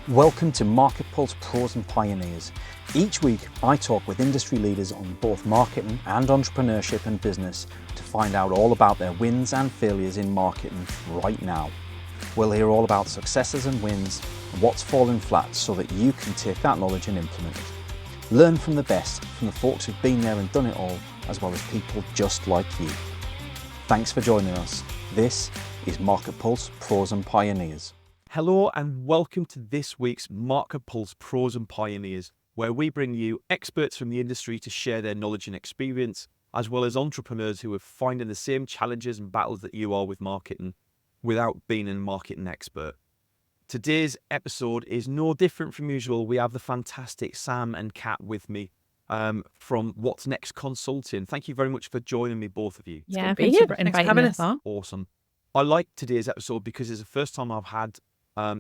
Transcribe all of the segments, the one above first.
Welcome to MarketPulse Pros and Pioneers. Each week, I talk with industry leaders on both marketing and entrepreneurship and business to find out all about their wins and failures in marketing right now. We'll hear all about successes and wins and what's fallen flat so that you can take that knowledge and implement it. Learn from the best, from the folks who've been there and done it all, as well as people just like you. Thanks for joining us. This is MarketPulse Pros and Pioneers. Hello and welcome to this week's MarkerPulse Pros and Pioneers, where we bring you experts from the industry to share their knowledge and experience, as well as entrepreneurs who are finding the same challenges and battles that you are with marketing without being a marketing expert. Today's episode is no different from usual. We have the fantastic Sam and Kat with me from What's Next Consulting. Thank you very much for joining me, both of you. Yeah, thank you for inviting us on. Awesome. I like today's episode because it's the first time I've had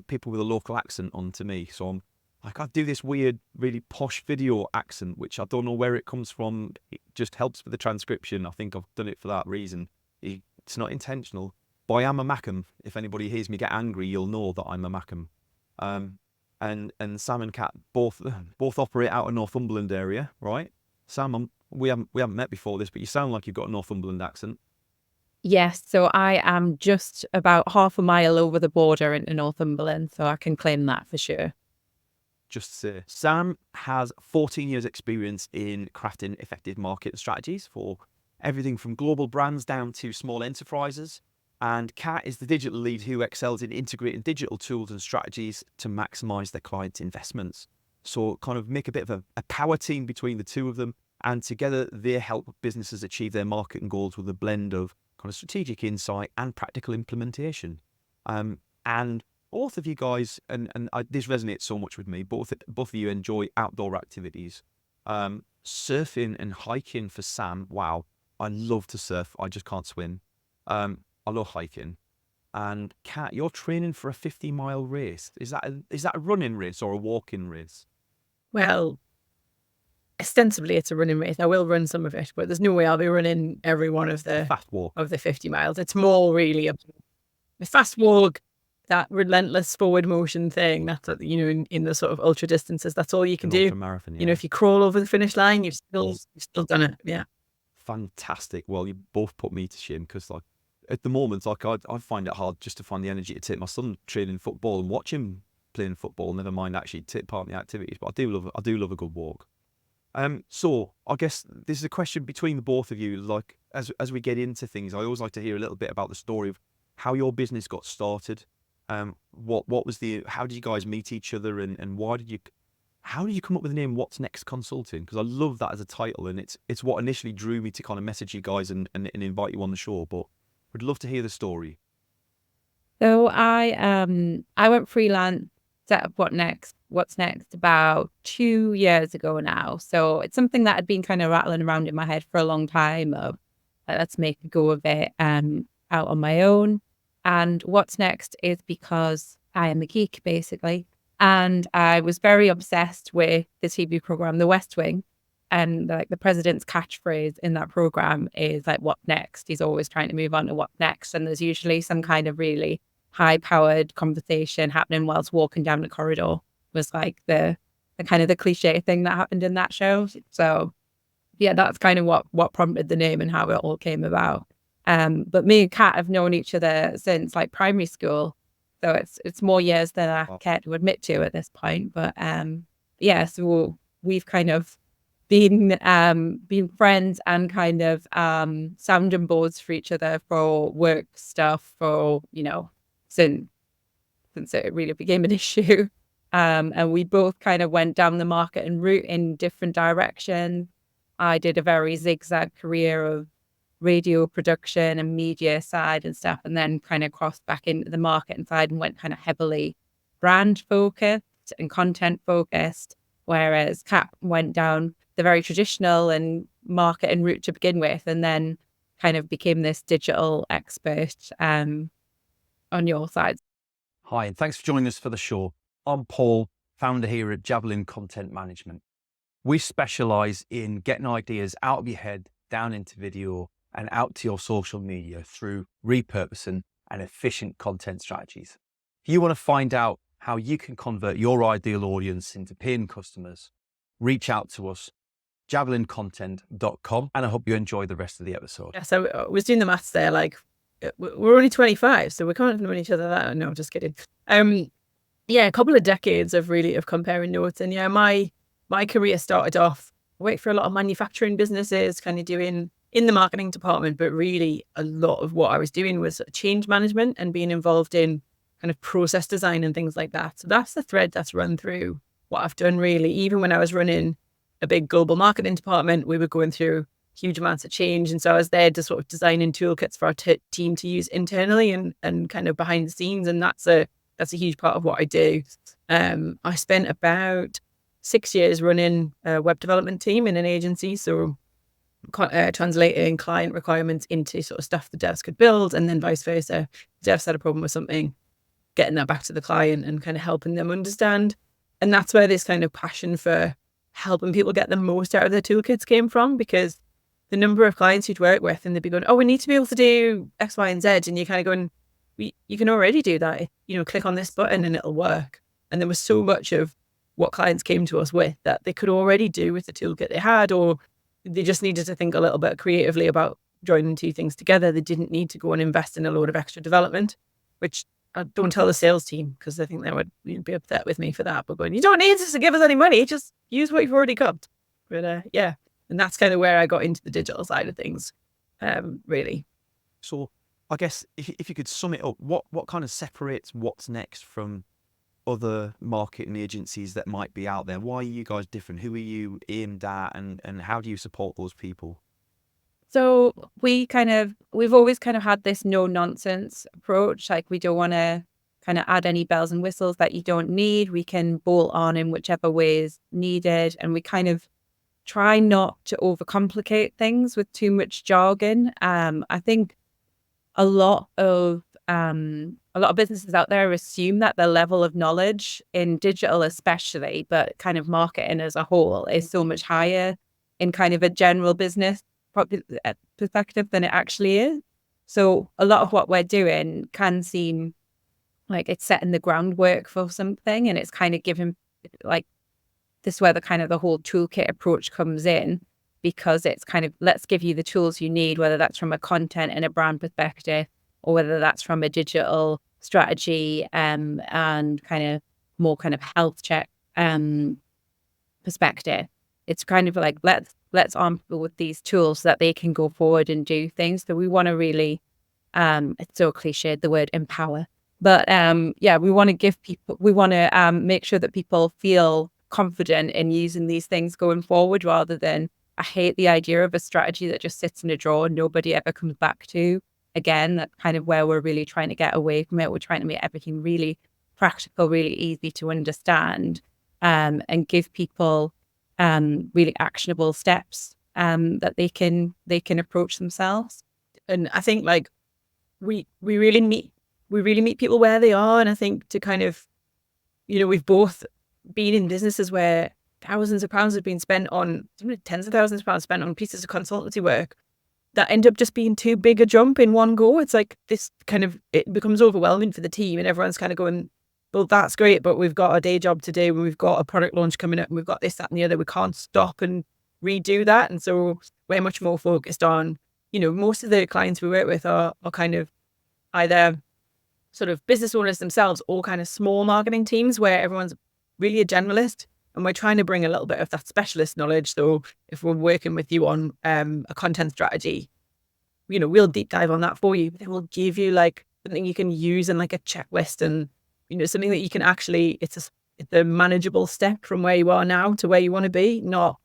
people with a local accent on to me. So I'm like, I do this weird, really posh video accent, which I don't know where it comes from. It just helps with the transcription. I think I've done it for that reason. It's not intentional, but I am a Mackem. If anybody hears me get angry, you'll know that I'm a Mackem. And Sam and Kat both operate out of Northumberland area, right? Sam, we haven't met before this, but you sound like you've got a Northumberland accent. Yes, so I am just about half a mile over the border into Northumberland, so I can claim that for sure. Just to say, Sam has 14 years experience in crafting effective market strategies for everything from global brands down to small enterprises. And Kat is the digital lead who excels in integrating digital tools and strategies to maximize their clients' investments. So kind of make a bit of a power team between the two of them. And together they help businesses achieve their marketing goals with a blend of kind of strategic insight and practical implementation. And both of you guys, this resonates so much with me, both of you enjoy outdoor activities. Surfing and hiking for Sam, wow, I love to surf, I just can't swim. I love hiking. And Kat, you're training for a 50-mile race. Is that a running race or a walking race? Well, ostensibly it's a running race. I will run some of it, but there's no way I'll be running every one of the fast walk of the 50 miles. It's more really a fast walk, that relentless forward motion thing. That's in the sort of ultra distances. That's all you can do. Marathon, yeah. You know, if you crawl over the finish line, you've still done it. Yeah. Fantastic. Well, you both put me to shame because, like, at the moment, like I find it hard just to find the energy to take my son training football and watch him playing football. Never mind actually take part in the activities. But I do love a good walk. So I guess this is a question between the both of you. Like, as we get into things, I always like to hear a little bit about the story of how your business got started. What was how did you guys meet each other, and how did you come up with the name What's Next Consulting? Because I love that as a title, and it's what initially drew me to kind of message you guys and invite you on the show. But would love to hear the story. So I went freelance, set up What's Next about 2 years ago now. So it's something that had been kind of rattling around in my head for a long time of let's make a go of it out on my own. And What's Next is because I am a geek, basically. And I was very obsessed with the TV program, The West Wing. And like the president's catchphrase in that program is like, what next? He's always trying to move on to what next. And there's usually some kind of really high-powered conversation happening whilst walking down the corridor. Was like the kind of the cliche thing that happened in that show. So yeah, that's kind of what prompted the name and how it all came about. But me and Kat have known each other since like primary school. So it's more years than I care to admit to at this point. But yeah, so we've kind of been friends and kind of sounding boards for each other for work stuff for, since it really became an issue. And we both kind of went down the marketing route in different directions. I did a very zigzag career of radio production and media side and stuff, and then kind of crossed back into the marketing side and went kind of heavily brand focused and content focused, whereas Kat went down the very traditional and marketing route to begin with, and then kind of became this digital expert on your side. Hi, and thanks for joining us for the show. I'm Paul, founder here at Javelin Content Management. We specialize in getting ideas out of your head, down into video, and out to your social media through repurposing and efficient content strategies. If you want to find out how how you can convert your ideal audience into paying customers, reach out to us, javelincontent.com, and I hope you enjoy the rest of the episode. Yeah, so I was doing the maths there, like we're only 25, so we can't have known each other that. No, I'm just kidding. Yeah, a couple of decades of comparing notes. And yeah, my career started off, I worked for a lot of manufacturing businesses, kind of doing in the marketing department, but really a lot of what I was doing was change management and being involved in kind of process design and things like that. So that's the thread that's run through what I've done really. Even when I was running a big global marketing department, we were going through huge amounts of change. And so I was there to sort of designing toolkits for our team to use internally and kind of behind the scenes. And that's a huge part of what I do. I spent about 6 years running a web development team in an agency. So translating client requirements into sort of stuff the devs could build, and then vice versa. Devs had a problem with something, getting that back to the client and kind of helping them understand. And that's where this kind of passion for helping people get the most out of their toolkits came from, because the number of clients you'd work with and they'd be going, oh, we need to be able to do X, Y, and Z. And you're kind of going, you can already do that. Click on this button and it'll work. And there was so much of what clients came to us with that they could already do with the toolkit they had, or they just needed to think a little bit creatively about joining two things together. They didn't need to go and invest in a load of extra development, which I don't tell the sales team, because I think they would be upset with me for that. But going, you don't need us to give us any money, just use what you've already got. But yeah, and that's kind of where I got into the digital side of things, really. So I guess if you could sum it up, what kind of separates what's next from other marketing agencies that might be out there? Why are you guys different? Who are you aimed at, and how do you support those people? So we've always kind of had this no nonsense approach. Like, we don't want to kind of add any bells and whistles that you don't need. We can bolt on in whichever way is needed. And we kind of try not to overcomplicate things with too much jargon. I think a lot of businesses out there assume that the level of knowledge in digital especially, but kind of marketing as a whole, is so much higher in kind of a general business perspective than it actually is. So a lot of what we're doing can seem like it's setting the groundwork for something, and it's kind of giving, like, this is where the kind of the whole toolkit approach comes in, because it's kind of, let's give you the tools you need, whether that's from a content and a brand perspective, or whether that's from a digital strategy and kind of more kind of health check perspective. It's kind of like, let's arm people with these tools so that they can go forward and do things. So we want to really, it's so cliched, the word empower, but yeah, we want to make sure that people feel confident in using these things going forward, rather than, I hate the idea of a strategy that just sits in a drawer and nobody ever comes back to. Again, that's kind of where we're really trying to get away from it. We're trying to make everything really practical, really easy to understand, and give people really actionable steps that they can approach themselves. And I think, like, we really meet people where they are. And I think to kind of, we've both been in businesses where thousands of pounds have been spent on, tens of thousands of pounds spent on pieces of consultancy work that end up just being too big a jump in one go. It's like this kind of, it becomes overwhelming for the team, and everyone's kind of going, well, that's great, but we've got a day job to do, and we've got a product launch coming up, and we've got this, that, and the other. We can't stop and redo that. And so we're much more focused on, most of the clients we work with are kind of either sort of business owners themselves, or kind of small marketing teams where everyone's really a generalist. And we're trying to bring a little bit of that specialist knowledge. So if we're working with you on a content strategy, we'll deep dive on that for you. But then we'll give you like something you can use in like a checklist, and something that you can actually, it's a manageable step from where you are now to where you want to be. Not,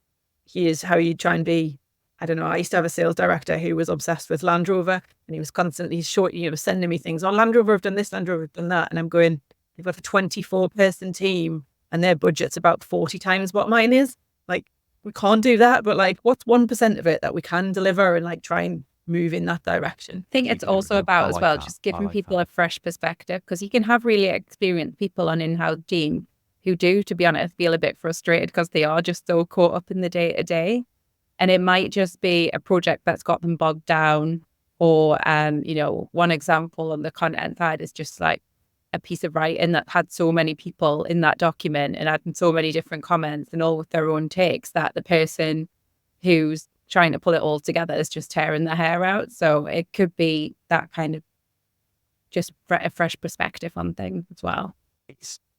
here's how you try and be. I don't know. I used to have a sales director who was obsessed with Land Rover, and he was constantly sending me things. Oh, Land Rover have done this, Land Rover have done that. And I'm going, they've got a 24-person team and their budget's about 40 times what mine is. Like, we can't do that, but like, what's 1% of it that we can deliver and like try and move in that direction? I think it's also about as well, just giving people a fresh perspective, because you can have really experienced people on in-house team who do, to be honest, feel a bit frustrated because they are just so caught up in the day-to-day. And it might just be a project that's got them bogged down, or, one example on the content side is just like a piece of writing that had so many people in that document and had so many different comments and all with their own takes that the person who's trying to pull it all together is just tearing their hair out. So it could be that kind of just a fresh perspective on things as well.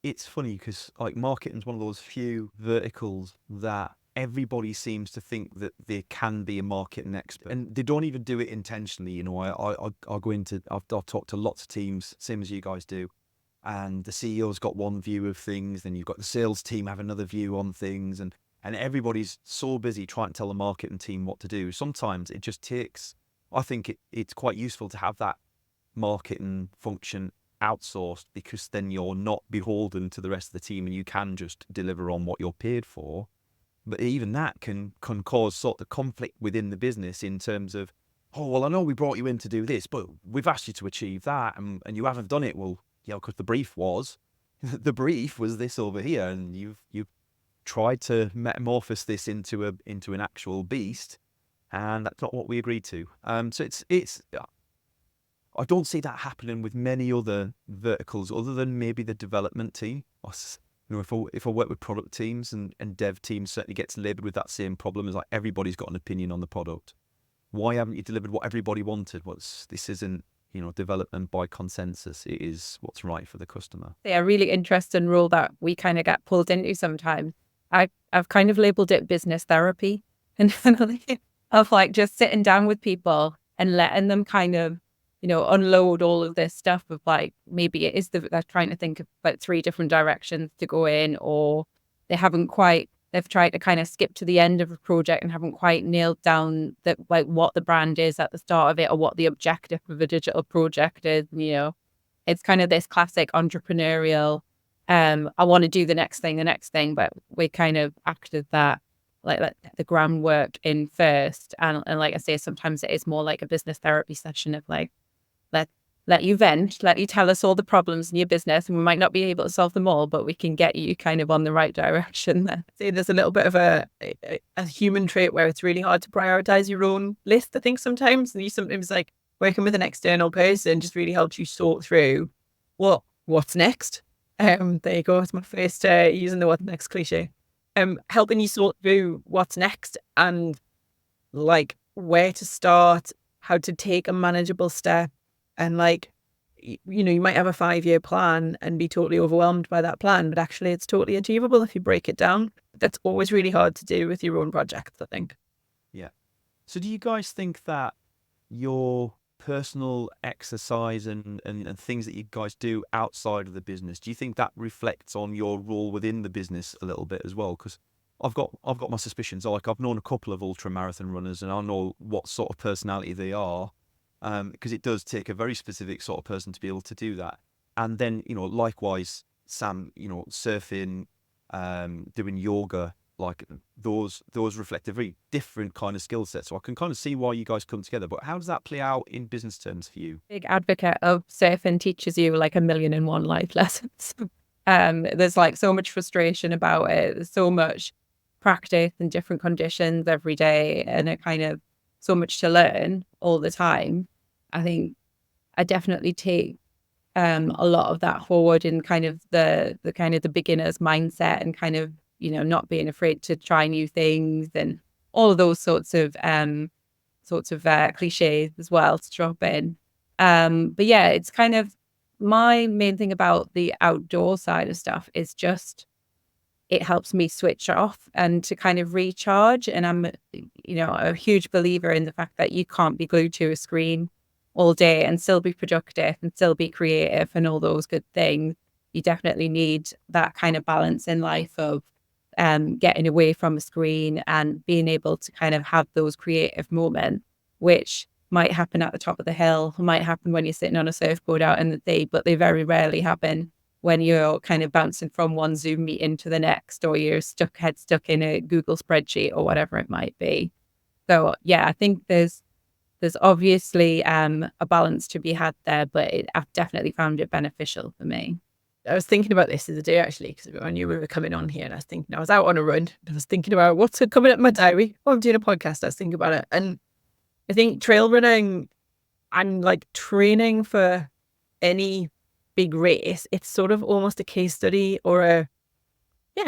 It's funny because like marketing's one of those few verticals that everybody seems to think that they can be a marketing expert, and they don't even do it intentionally. You know, I'll go into, I've talked to lots of teams, same as you guys do, and the CEO's got one view of things, then you've got the sales team have another view on things, and everybody's so busy trying to tell the marketing team what to do. Sometimes it just takes, I think it's quite useful to have that marketing function outsourced, because then you're not beholden to the rest of the team and you can just deliver on what you're paid for. But even that can cause sort of conflict within the business in terms of, oh, well, I know we brought you in to do this, but we've asked you to achieve that and you haven't done it. Well, yeah, because the brief was this over here, and you've tried to metamorphose this into an actual beast, and that's not what we agreed to. So it's I don't see that happening with many other verticals other than maybe the development team. You know, if I work with product teams and dev teams, certainly gets labelled with that same problem, is like everybody's got an opinion on the product. Why haven't you delivered what everybody wanted? This isn't, you know, development by consensus. It is what's right for the customer. Yeah, a really interesting role that we kind of get pulled into sometimes. I've kind of labelled it business therapy, and of like just sitting down with people and letting them kind of, you know, unload all of this stuff of like, maybe it is they're trying to think of like 3 different directions to go in, or they've tried to kind of skip to the end of a project and haven't quite nailed down that, like, what the brand is at the start of it or what the objective of a digital project is. You know, it's kind of this classic entrepreneurial, I want to do the next thing, but we kind of acted that, like, let the groundwork in first. And like I say, sometimes it is more like a business therapy session of like, let you vent, let you tell us all the problems in your business, and we might not be able to solve them all, but we can get you kind of on the right direction there. See, there's a little bit of a human trait where it's really hard to prioritize your own list, I think, sometimes. And you sometimes, like, working with an external person just really helps you sort through what's next. There you go. It's my first using the what's next cliche. Helping you sort through what's next and like where to start, how to take a manageable step. And like, you know, you might have a 5-year plan and be totally overwhelmed by that plan, but actually it's totally achievable if you break it down. That's always really hard to do with your own projects, I think. Yeah. So do you guys think that your personal exercise and things that you guys do outside of the business, do you think that reflects on your role within the business a little bit as well? Because I've got my suspicions. Like, I've known a couple of ultra marathon runners, and I know what sort of personality they are, because it does take a very specific sort of person to be able to do that. And then, you know, likewise, Sam, you know, surfing, doing yoga, like those reflect a very different kind of skill set. So I can kind of see why you guys come together. But how does that play out in business terms for you? Big advocate of surfing teaches you like 1,000,001 life lessons. There's like so much frustration about it. There's so much practice in different conditions every day, and it kind of so much to learn all the time. I think I definitely take a lot of that forward in kind of the beginner's mindset, and kind of, you know, not being afraid to try new things and all of those sorts of cliches as well to drop in. But yeah, it's kind of my main thing about the outdoor side of stuff is just it helps me switch off and to kind of recharge. And I'm, you know, a huge believer in the fact that you can't be glued to a screen all day and still be productive and still be creative and all those good things. You definitely need that kind of balance in life of getting away from a screen and being able to kind of have those creative moments, which might happen at the top of the hill, might happen when you're sitting on a surfboard out in the sea, but they very rarely happen when you're kind of bouncing from one Zoom meeting to the next, or you're stuck in a Google spreadsheet or whatever it might be. So yeah, I think there's obviously a balance to be had there, but I've definitely found it beneficial for me. I was thinking about this the other day, actually, because I knew we were coming on here, and I was out on a run, and I was thinking about what's coming up in my diary. Oh, I'm doing a podcast. I was thinking about it. And I think trail running and like training for any big race, it's sort of almost a case study or a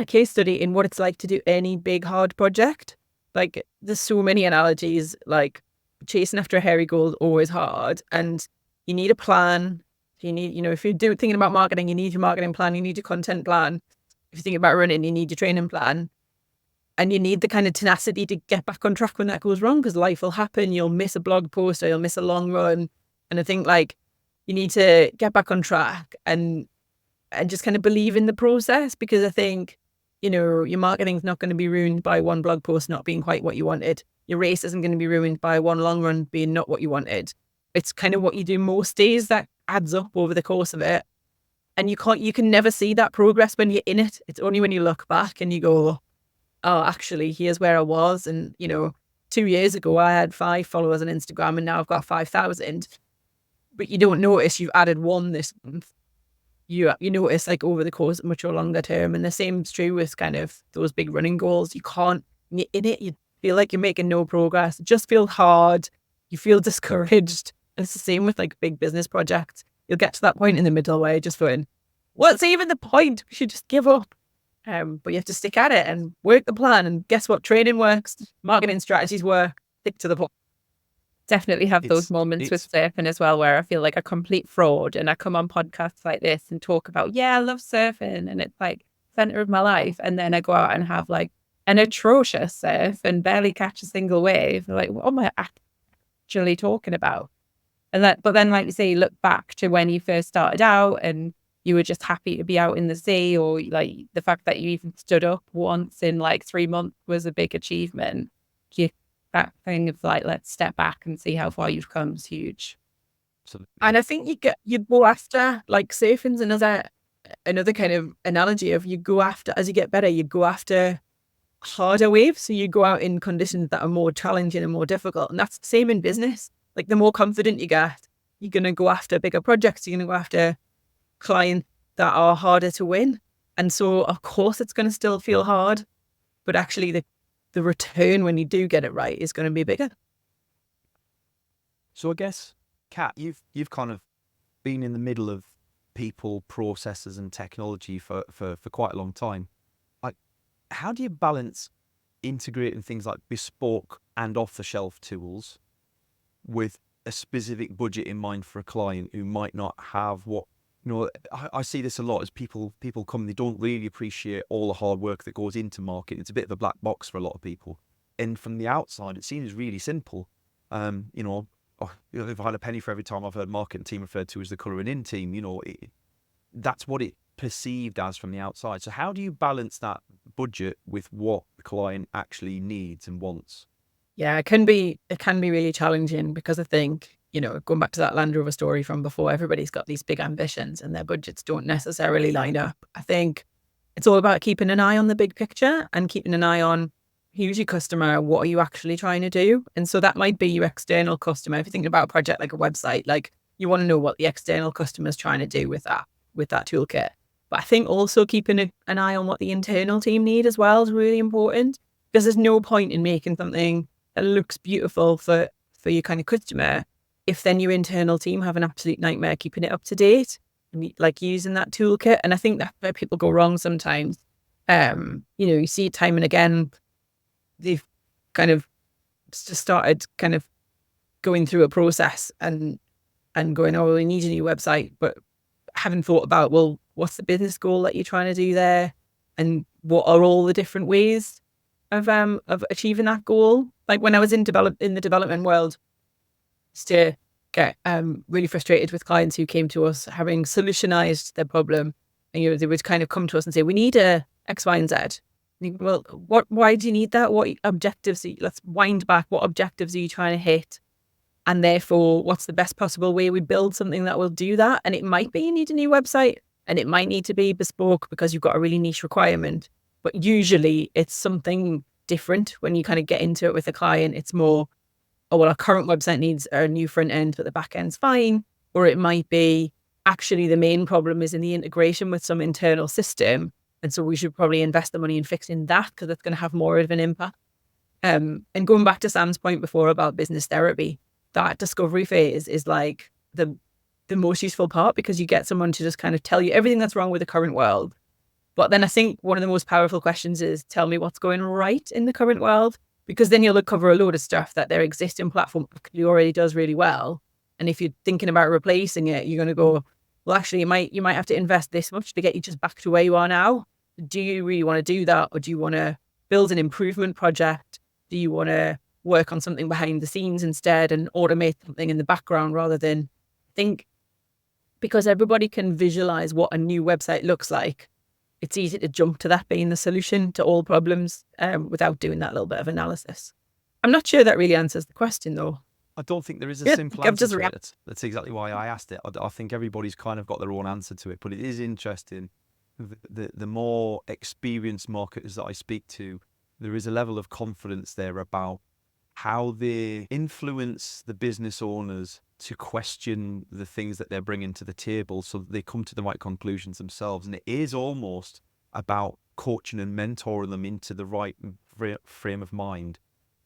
case study in what it's like to do any big hard project. Like there's so many analogies, like chasing after a hairy goal is always hard, and you need a plan. You need, if you're thinking about marketing, you need your marketing plan, you need your content plan. If you think about running, you need your training plan. And you need the kind of tenacity to get back on track when that goes wrong, because life will happen. You'll miss a blog post or you'll miss a long run. And I think like you need to get back on track and just kind of believe in the process, because I think, your marketing's not going to be ruined by one blog post not being quite what you wanted. Your race isn't going to be ruined by one long run being not what you wanted. It's kind of what you do most days that adds up over the course of it. And you can never see that progress when you're in it. It's only when you look back and you go, oh, actually, here's where I was. And, 2 years ago, I had 5 followers on Instagram and now I've got 5,000. But you don't notice you've added 1 this month. You notice like over the course of much or longer term. And the same's true with kind of those big running goals. When you're in it, you feel like you're making no progress. It just feels hard. You feel discouraged. And it's the same with like big business projects. You'll get to that point in the middle where you're just going, what's even the point? We should just give up. But you have to stick at it and work the plan. And guess what? Training works. Marketing strategies work. Stick to the plan. Definitely have those moments with surfing as well, where I feel like a complete fraud, and I come on podcasts like this and talk about, I love surfing and it's like center of my life. And then I go out and have like an atrocious surf and barely catch a single wave. Like, what am I actually talking about? But then, like you say, you look back to when you first started out and you were just happy to be out in the sea, or like the fact that you even stood up once in like 3 months was a big achievement. That thing of like, let's step back and see how far you've come is huge. And I think you go after, like, surfing's another kind of analogy of, you go after, as you get better, you go after harder waves. So you go out in conditions that are more challenging and more difficult. And that's the same in business. Like the more confident you get, you're going to go after bigger projects. You're going to go after clients that are harder to win. And so of course it's going to still feel hard, but actually the return when you do get it right is going to be bigger. So I guess, Kat, you've kind of been in the middle of people, processes and technology for quite a long time. Like, how do you balance integrating things like bespoke and off-the-shelf tools with a specific budget in mind for a client who might not have what, I see this a lot as people come, they don't really appreciate all the hard work that goes into marketing. It's a bit of a black box for a lot of people. And from the outside, it seems really simple. If I had a penny for every time I've heard marketing team referred to as the colouring in team, that's what it perceived as from the outside. So how do you balance that budget with what the client actually needs and wants? Yeah, it can be really challenging, because I think, going back to that Land Rover story from before, everybody's got these big ambitions and their budgets don't necessarily line up. I think it's all about keeping an eye on the big picture and keeping an eye on who's your customer, what are you actually trying to do? And so that might be your external customer. If you're thinking about a project like a website, like you want to know what the external customer is trying to do with that toolkit. But I think also keeping an eye on what the internal team need as well is really important, because there's no point in making something that looks beautiful for your kind of customer if then your internal team have an absolute nightmare keeping it up to date and like using that toolkit. And I think that's where people go wrong sometimes. You see it time and again. They've kind of just started kind of going through a process and going, oh, we need a new website, but haven't thought about, well, what's the business goal that you're trying to do there, and what are all the different ways of achieving that goal. Like when I was in the development world, to get really frustrated with clients who came to us having solutionized their problem, and they would kind of come to us and say, we need a X, Y, and Z. And well, why do you need that? What objectives? Let's wind back. What objectives are you trying to hit? And therefore, what's the best possible way we build something that will do that? And it might be you need a new website, and it might need to be bespoke because you've got a really niche requirement. But usually it's something different when you kind of get into it with a client. It's more, oh, well, our current website needs a new front end, but the back end's fine. Or it might be, actually, the main problem is in the integration with some internal system. And so we should probably invest the money in fixing that, because it's going to have more of an impact. And going back to Sam's point before about business therapy, that discovery phase is like the the most useful part, because you get someone to just kind of tell you everything that's wrong with the current world. But then I think one of the most powerful questions is, tell me what's going right in the current world, because then you'll uncover a load of stuff that their existing platform already does really well. And if you're thinking about replacing it, you're going to go, well, actually, you might have to invest this much to get you just back to where you are now. Do you really want to do that? Or do you want to build an improvement project? Do you want to work on something behind the scenes instead and automate something in the background rather than think? Because everybody can visualize what a new website looks like, it's easy to jump to that being the solution to all problems without doing that little bit of analysis. I'm not sure that really answers the question, though. I don't think there is a simple I've answer just to it. That's exactly why I asked it. I think everybody's kind of got their own answer to it, but it is interesting. The more experienced marketers that I speak to, there is a level of confidence there about how they influence the business owners to question the things that they're bringing to the table so that they come to the right conclusions themselves. And it is almost about coaching and mentoring them into the right frame of mind.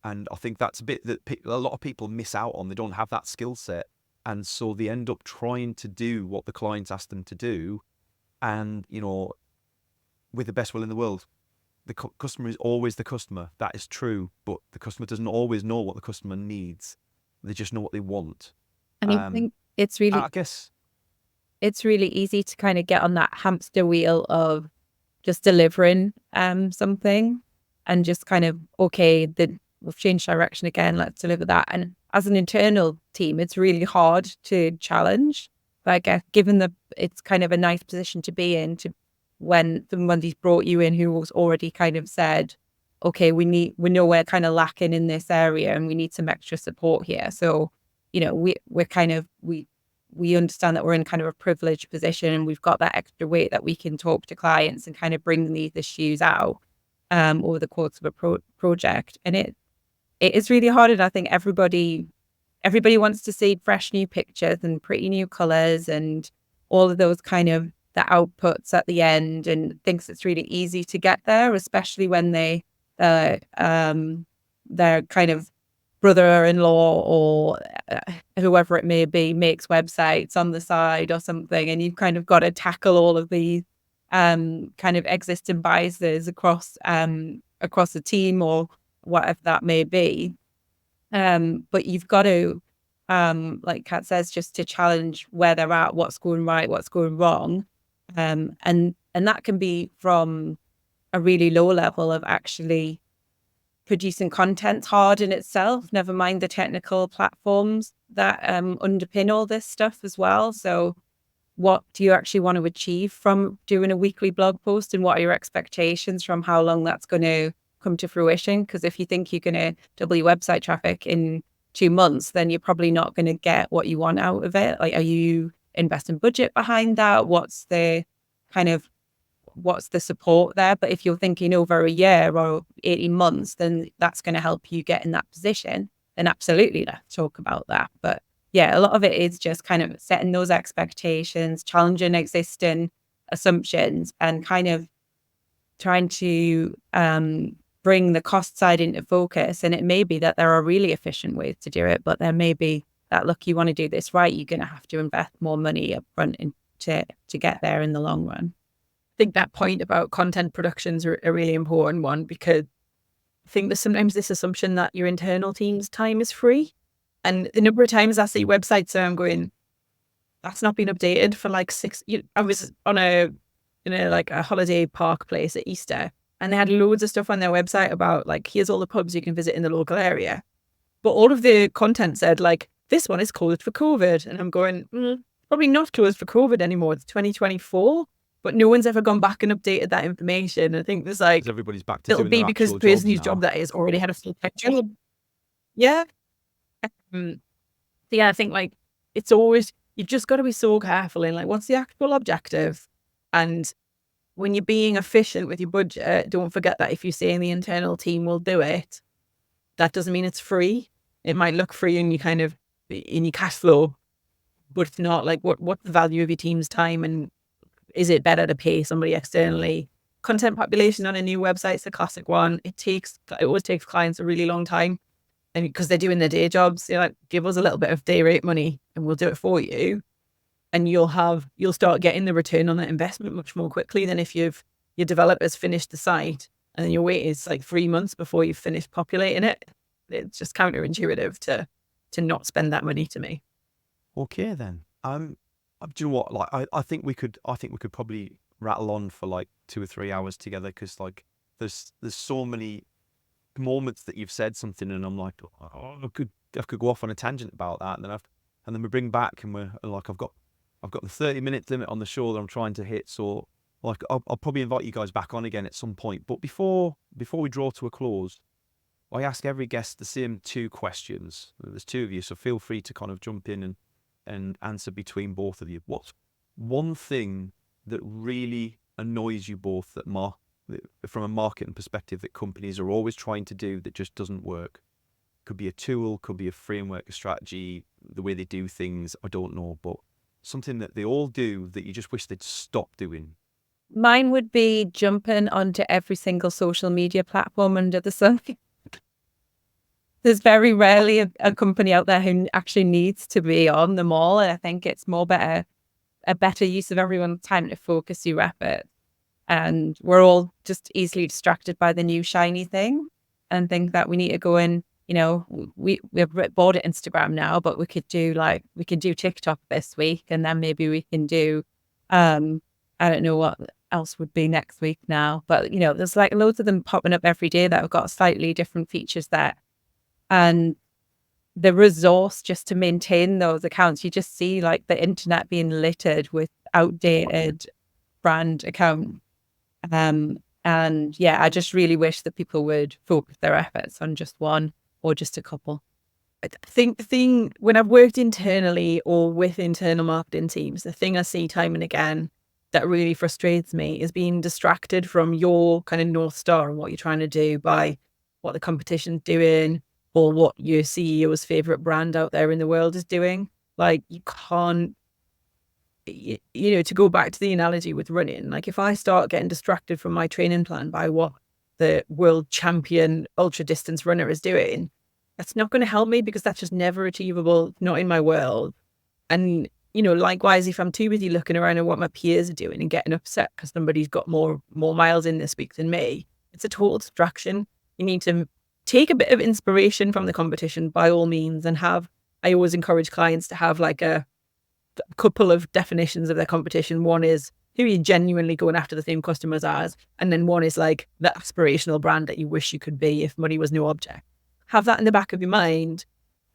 And I think that's a bit that a lot of people miss out on. They don't have that skill set. And so they end up trying to do what the clients ask them to do. And, you know, with the best will in the world, the customer is always the customer. That is true. But the customer doesn't always know what the customer needs. They just know what they want. And I think it's really, I guess it's really easy to kind of get on that hamster wheel of just delivering something and just kind of, okay, we've changed direction again, let's deliver that. And as an internal team, it's really hard to challenge. But I guess given that it's kind of a nice position to be in, to when somebody's brought you in who was already kind of said, okay, we know we're kind of lacking in this area and we need some extra support here. So, you know, we understand that we're in kind of a privileged position and we've got that extra weight that we can talk to clients and kind of bring these issues out over the course of a project. And it is really hard. And I think everybody wants to see fresh new pictures and pretty new colors and all of those kind of the outputs at the end, and thinks it's really easy to get there, especially when their kind of brother-in-law or whoever it may be makes websites on the side or something, and you've kind of got to tackle all of these kind of existing biases across a team or whatever that may be. But you've got to, like Kat says, just to challenge where they're at, what's going right, what's going wrong. And that can be from a really low level of actually producing content hard in itself, never mind the technical platforms that underpin all this stuff as well. So what do you actually want to achieve from doing a weekly blog post, and what are your expectations from how long that's going to come to fruition? Because if you think you're going to double your website traffic in 2 months, then you're probably not going to get what you want out of it. Like, are you investing budget behind that? What's the support there? But if you're thinking over a year or 18 months, then that's going to help you get in that position. Then absolutely, let's talk about that. But yeah, a lot of it is just kind of setting those expectations, challenging existing assumptions, and kind of trying to bring the cost side into focus. And it may be that there are really efficient ways to do it, but there may be that, look, you want to do this right, you're going to have to invest more money up front to get there in the long run. I think that point about content productions are a really important one, because I think there's sometimes this assumption that your internal team's time is free. And the number of times I see websites I'm going, that's not been updated for like 6 years. I was on a holiday park place at Easter, and they had loads of stuff on their website about like, here's all the pubs you can visit in the local area. But all of the content said like, this one is closed for COVID. And I'm going, probably not closed for COVID anymore. It's 2024. But no one's ever gone back and updated that information. I think there's like, everybody's back to it'll doing be their because actual the person jobs whose now. job that is already had a full-time job. Yeah. So yeah, I think like it's always, you've just got to be so careful in like, what's the actual objective? And when you're being efficient with your budget, don't forget that if you're saying the internal team will do it, that doesn't mean it's free. It might look free in your cash flow, but it's not. Like, what's the value of your team's time, and is it better to pay somebody externally? Content population on a new website is a classic one. It always takes clients a really long time, and because they're doing their day jobs, they're like, give us a little bit of day rate money and we'll do it for you. and you'll start getting the return on that investment much more quickly than if your developers finished the site and then your wait is like 3 months before you've finished populating it. It's just counterintuitive to not spend that money to me. Okay then. Do you know what? Like, I think we could probably rattle on for like 2 or 3 hours together, because like there's so many moments that you've said something and I'm like, oh, I could go off on a tangent about that, and then we bring back and we're like, I've got the 30-minute limit on the show that I'm trying to hit. So like I'll probably invite you guys back on again at some point. But before we draw to a close, I ask every guest the same 2 questions. There's 2 of you, so feel free to kind of jump in and answer between both of you. What's one thing that really annoys you both from a marketing perspective that companies are always trying to do that just doesn't work? Could be a tool, could be a framework, a strategy, the way they do things, I don't know, but something that they all do that you just wish they'd stop doing. Mine would be jumping onto every single social media platform under the sun. There's very rarely a company out there who actually needs to be on them all. And I think it's a better use of everyone's time to focus your effort. And we're all just easily distracted by the new shiny thing and think that we need to go in, we're bored at Instagram now, but we could do TikTok this week, and then maybe we can do, I don't know what else would be next week now, but there's like loads of them popping up every day that have got slightly different features there. And the resource just to maintain those accounts, you just see like the internet being littered with outdated brand accounts. And yeah, I just really wish that people would focus their efforts on just one or just a couple. I think the thing, when I've worked internally or with internal marketing teams, the thing I see time and again that really frustrates me is being distracted from your kind of North Star and what you're trying to do by what the competition's doing or what your CEO's favorite brand out there in the world is doing. Like, you can't, to go back to the analogy with running, like if I start getting distracted from my training plan by what the world champion ultra distance runner is doing, that's not going to help me, because that's just never achievable, not in my world. And, likewise, if I'm too busy looking around at what my peers are doing and getting upset because somebody's got more miles in this week than me, it's a total distraction. You need to take a bit of inspiration from the competition by all means, and I always encourage clients to have like a couple of definitions of their competition. One is who you're genuinely going after the same customers as, and then one is like the aspirational brand that you wish you could be if money was no object. Have that in the back of your mind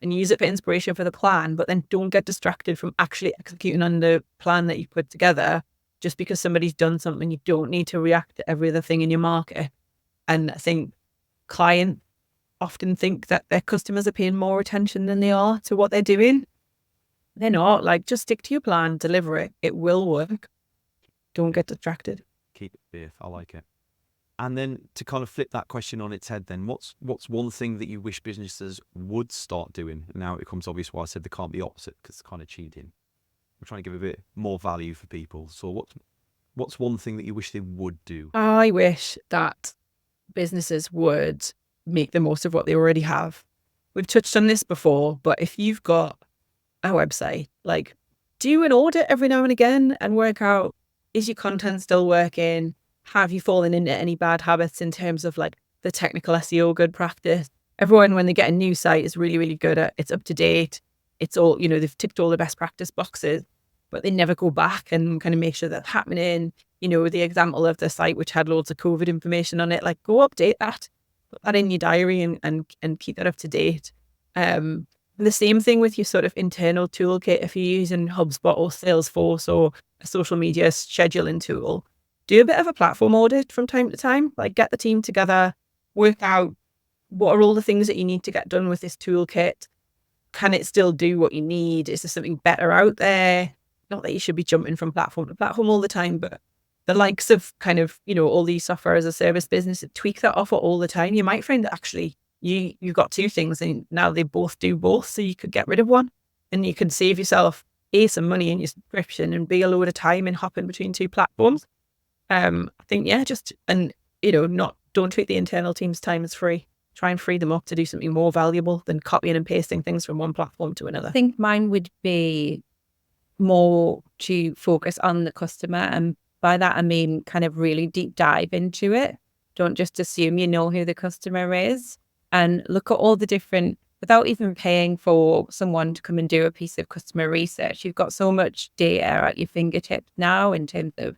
and use it for inspiration for the plan, but then don't get distracted from actually executing on the plan that you put together just because somebody's done something. You don't need to react to every other thing in your market. And I think clients often think that their customers are paying more attention than they are to what they're doing. They're not. Like, just stick to your plan, deliver it. It will work. Don't get distracted. Keep it faith. I like it. And then to kind of flip that question on its head, then what's one thing that you wish businesses would start doing? Now it becomes obvious why I said they can't be opposite, because it's kind of cheating. We're trying to give a bit more value for people. So what's one thing that you wish they would do? I wish that businesses would make the most of what they already have. We've touched on this before, but if you've got a website, like, do an audit every now and again and work out, is your content still working? Have you fallen into any bad habits in terms of like the technical SEO good practice? Everyone, when they get a new site, is really, really good at it's up to date. It's all, they've ticked all the best practice boxes, but they never go back and kind of make sure that's happening. The example of the site which had loads of COVID information on it, like, go update that, put that in your diary and keep that up to date. The same thing with your sort of internal toolkit. If you're using HubSpot or Salesforce or a social media scheduling tool, do a bit of a platform audit from time to time. Like, get the team together, work out what are all the things that you need to get done with this toolkit. Can it still do what you need? Is there something better out there? Not that you should be jumping from platform to platform all the time, but the likes of kind of, all these software as a service businesses tweak that offer all the time. You might find that actually you've got 2 things and now they both do both. So you could get rid of one and you can save yourself some money in your subscription and be a load of time and hopping between 2 platforms. I think, don't treat the internal team's time as free. Try and free them up to do something more valuable than copying and pasting things from one platform to another. I think mine would be more to focus on the customer. And by that, I mean kind of really deep dive into it. Don't just assume you know who the customer is, and look at all the different, without even paying for someone to come and do a piece of customer research. You've got so much data at your fingertips now in terms of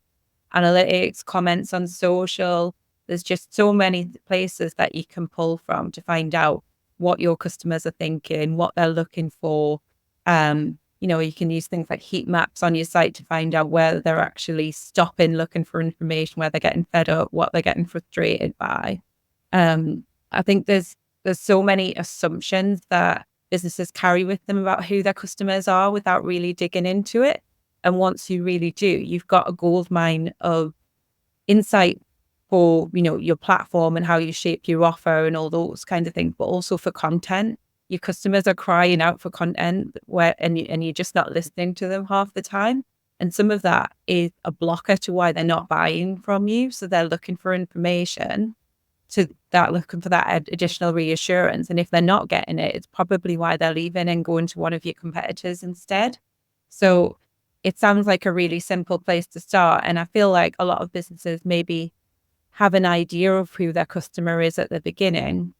analytics, comments on social. There's just so many places that you can pull from to find out what your customers are thinking, what they're looking for. You can use things like heat maps on your site to find out where they're actually stopping, looking for information, where they're getting fed up, what they're getting frustrated by. I think there's so many assumptions that businesses carry with them about who their customers are without really digging into it. And once you really do, you've got a gold mine of insight for, your platform and how you shape your offer and all those kinds of things, but also for content. Your customers are crying out for content and you're just not listening to them half the time. And some of that is a blocker to why they're not buying from you. So they're looking for information, looking for that additional reassurance. And if they're not getting it, it's probably why they're leaving and going to one of your competitors instead. So it sounds like a really simple place to start. And I feel like a lot of businesses maybe have an idea of who their customer is at the beginning,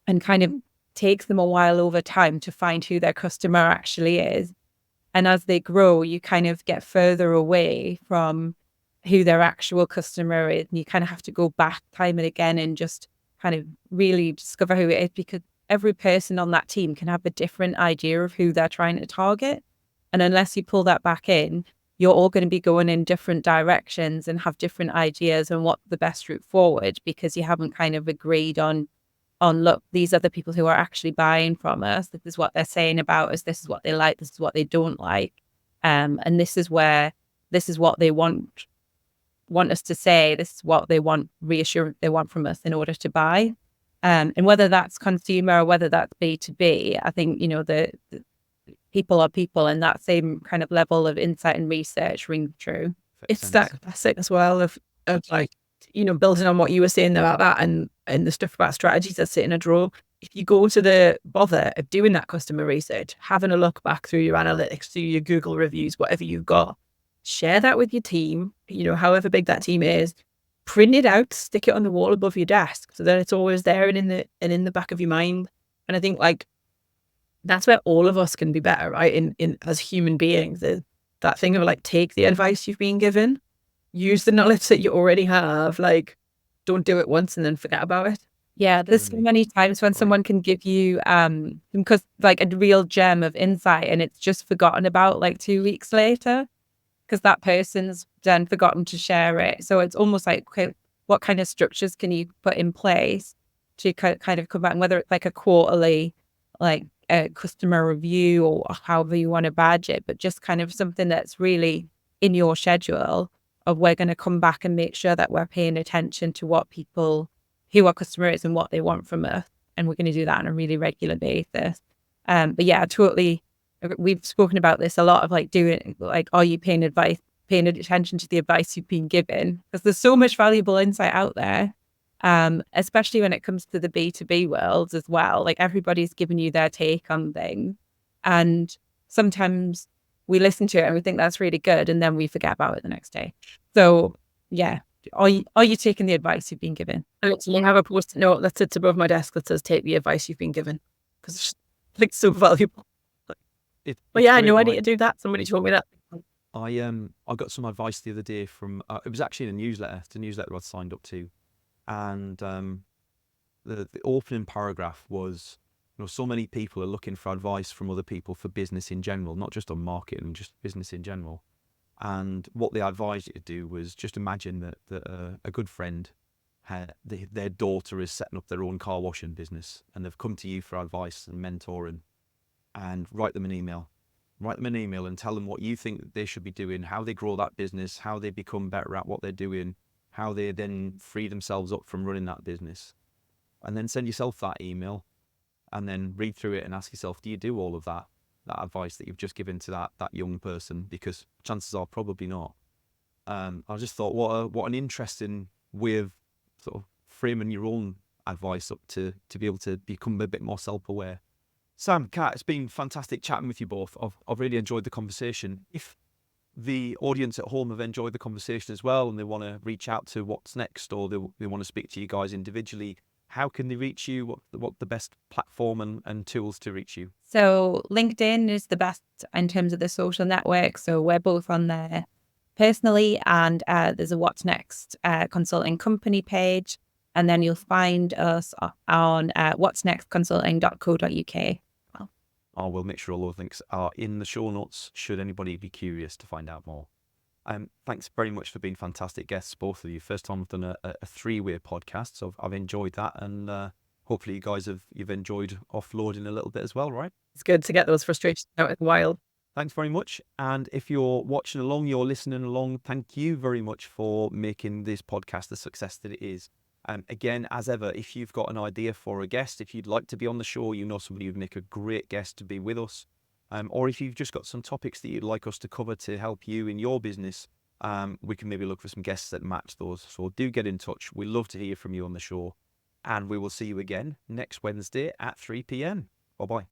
and kind of takes them a while over time to find who their customer actually is. And as they grow, you kind of get further away from who their actual customer is. And you kind of have to go back time and again and just kind of really discover who it is, because every person on that team can have a different idea of who they're trying to target. And unless you pull that back in, you're all going to be going in different directions and have different ideas on what's the best route forward, because you haven't kind of agreed on, look, these are the people who are actually buying from us. This is what they're saying about us. This is what they like. This is what they don't like. And this is what they want us to say. This is what they want, reassurance they want from us in order to buy. And whether that's consumer or whether that's B2B, I think, the people are people, and that same kind of level of insight and research rings true. It's that classic as well of like, building on what you were saying about that and the stuff about strategies that sit in a drawer. If you go to the bother of doing that customer research, having a look back through your analytics, through your Google reviews, whatever you've got, share that with your team, however big that team is, print it out, stick it on the wall above your desk so that it's always there and in the back of your mind. And I think like that's where all of us can be better, right? In as human beings, that thing of like, take the advice you've been given, use the knowledge that you already have, like don't do it once and then forget about it. Yeah, there's so many times when someone can give you because like a real gem of insight and it's just forgotten about like 2 weeks later, because that person's then forgotten to share it. So it's almost like, okay, what kind of structures can you put in place to kind of come back, and whether it's like a quarterly, like a customer review or however you want to badge it, but just kind of something that's really in your schedule of, we're going to come back and make sure that we're paying attention to who our customer is and what they want from us. And we're going to do that on a really regular basis. But yeah, totally. We've spoken about this a lot of like doing, like, are you paying attention to the advice you've been given? Because there's so much valuable insight out there, especially when it comes to the B2B world as well. Like everybody's giving you their take on things. And sometimes we listen to it and we think that's really good, and then we forget about it the next day. So yeah, are you taking the advice you've been given? I literally have a post-it note that sits above my desk that says, take the advice you've been given, because it's like so valuable. But yeah, I know I need to do that. Somebody told me that. I got some advice the other day from it was actually in a newsletter. It's a newsletter I'd signed up to, and the opening paragraph was, so many people are looking for advice from other people for business in general, not just on marketing, just business in general. And what they advised you to do was just imagine that a good friend, their daughter is setting up their own car washing business, and they've come to you for advice and mentoring, and write them an email and tell them what you think that they should be doing, how they grow that business, how they become better at what they're doing, how they then free themselves up from running that business. And then send yourself that email and then read through it and ask yourself, do you do all of that advice that you've just given to that young person? Because chances are probably not. I just thought, what an interesting way of sort of framing your own advice up to be able to become a bit more self-aware. Sam, Kat, it's been fantastic chatting with you both. I've really enjoyed the conversation. If the audience at home have enjoyed the conversation as well and they want to reach out to what's next, or they want to speak to you guys individually, how can they reach you? What the best platform and tools to reach you? So LinkedIn is the best in terms of the social network. So we're both on there personally, and there's a What's Next consulting company page. And then you'll find us on what'snextconsulting.co.uk. I will make sure all those links are in the show notes should anybody be curious to find out more. Thanks very much for being fantastic guests, both of you. First time I've done a three-way podcast, so I've enjoyed that, and hopefully you guys you've enjoyed offloading a little bit as well, right? It's good to get those frustrations out in the wild. Thanks very much. And if you're watching along, you're listening along, thank you very much for making this podcast the success that it is. Again, as ever, if you've got an idea for a guest, if you'd like to be on the show, you know somebody who'd make a great guest to be with us, or if you've just got some topics that you'd like us to cover to help you in your business, we can maybe look for some guests that match those. So do get in touch. We'd love to hear from you on the show, and we will see you again next Wednesday at 3 p.m. Bye-bye.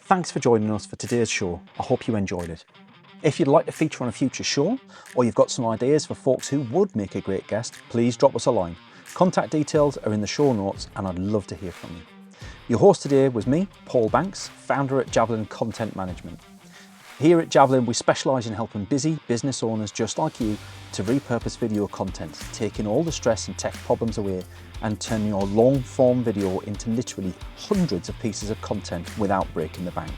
Thanks for joining us for today's show. I hope you enjoyed it. If you'd like to feature on a future show, or you've got some ideas for folks who would make a great guest, please drop us a line. Contact details are in the show notes, and I'd love to hear from you. Your host today was me, Paul Banks, founder at Javelin Content Management. Here at Javelin, we specialise in helping busy business owners just like you to repurpose video content, taking all the stress and tech problems away and turning your long-form video into literally hundreds of pieces of content without breaking the bank.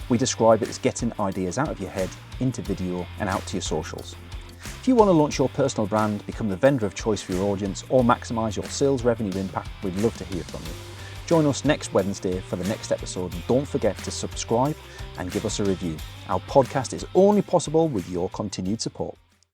We describe it as getting ideas out of your head into video and out to your socials. If you want to launch your personal brand, become the vendor of choice for your audience, or maximise your sales revenue impact, we'd love to hear from you. Join us next Wednesday for the next episode, and don't forget to subscribe and give us a review. Our podcast is only possible with your continued support.